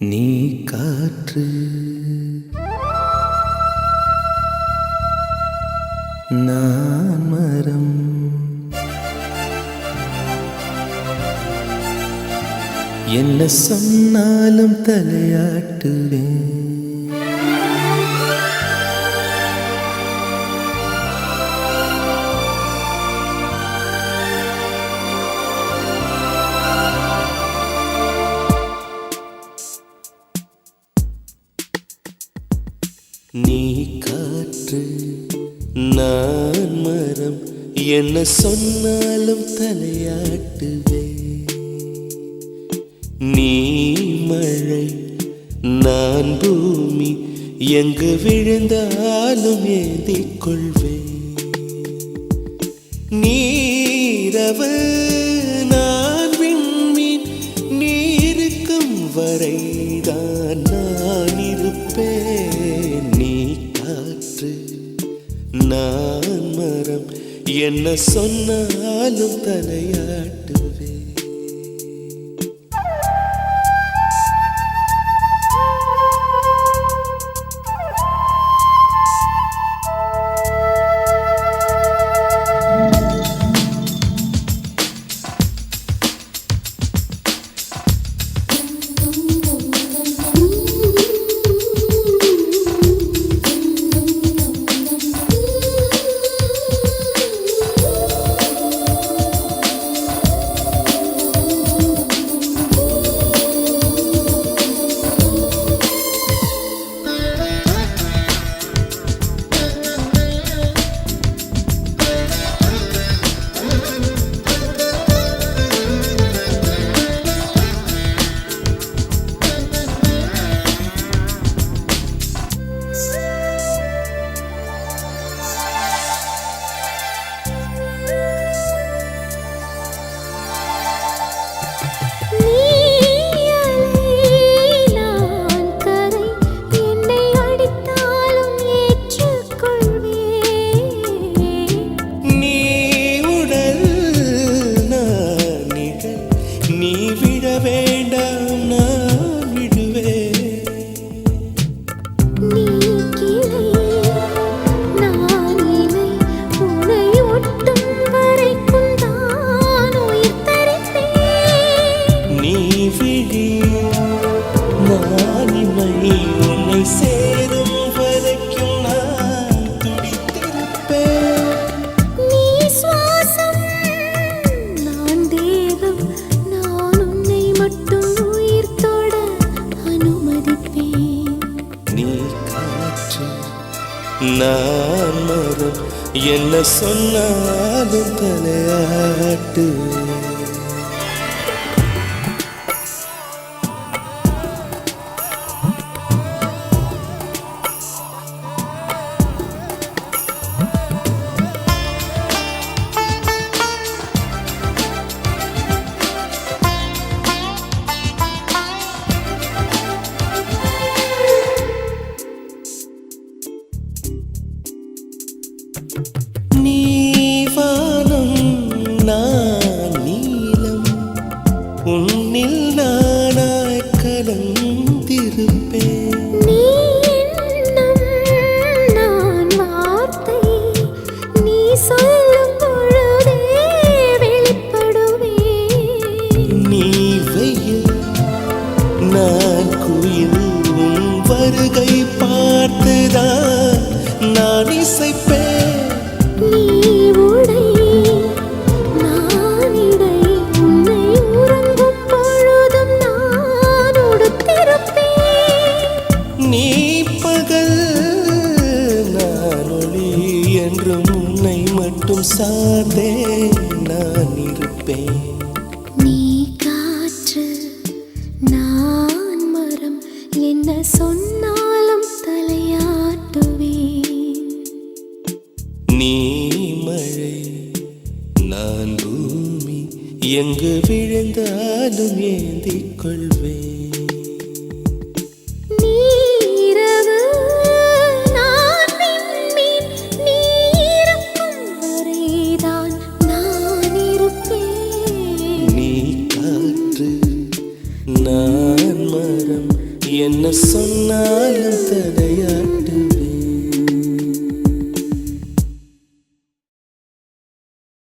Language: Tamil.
நீ காற்று நான் மரம் என்ன சொன்னாலும் தலையாட்டுவேன். நீ காற்று நான் மரம் என்ன சொன்னாலும் தலையாட்டுவே. நீ மழை நான் பூமி எங்கு விழுந்தாலும் ஏந்திக் கொள்வே. நீரவு நான் விண்மீன் நீருக்கும் வரைதான் நான் இருப்பேன். நீ காற்று நான் மரம் என்ன சொன்னாலும் தலையாட்டுவே. நீ விட வேண்டாம் நான் விடுவேன். நீ கிளை நான் இலை உன்னை ஒட்டும் வரைக்கும் தான் உயிர் தரிப்பேன். நீ விழி நான் இமை உன்னை சேரும் வரைக்கும் நான் துடித்திருப்பேன். நீ சுவாசம் நான் தேகம் மட்டும் உயிர் தொட அனுமதிப்பேன். நீ காற்று நான் மரம் என்ன சொன்னாலும் தலையாட்டுவேன். நீ வானம் நான் நீலம் உன்னில் நானாய் கலந்திருப்பேன். நீ எண்ணம் நான் வார்த்தை நீ சொல்லும் பொழுதே வெளிப்படுவேன். நீ வெயில் நான் குயில் உன் வருகை பார்த்துதான் நான் இசைப்பேன். நீ உடை நான் இடை உன்னை உறங்கும் பொழுதும் நான் உடுத்திருப்பேன். நீ பகல் நான் ஒளி என்றும் உன்னை மட்டும் சார்ந்தே நான் இருப்பேன். நீ காற்று நான் மரம் என்ன சொன்னாலும் தலையாட்டுவேன். நீ மழை நான் பூமி எங்கு விழுந்தாலும் ஏந்திக் கொள்வேன். நீரவு நான் விண்மீன் நீருக்கும் வரைதான் நான் இருப்பேன். நீ காற்று நான் மரம் என்ன சொன்னாலும் தடையா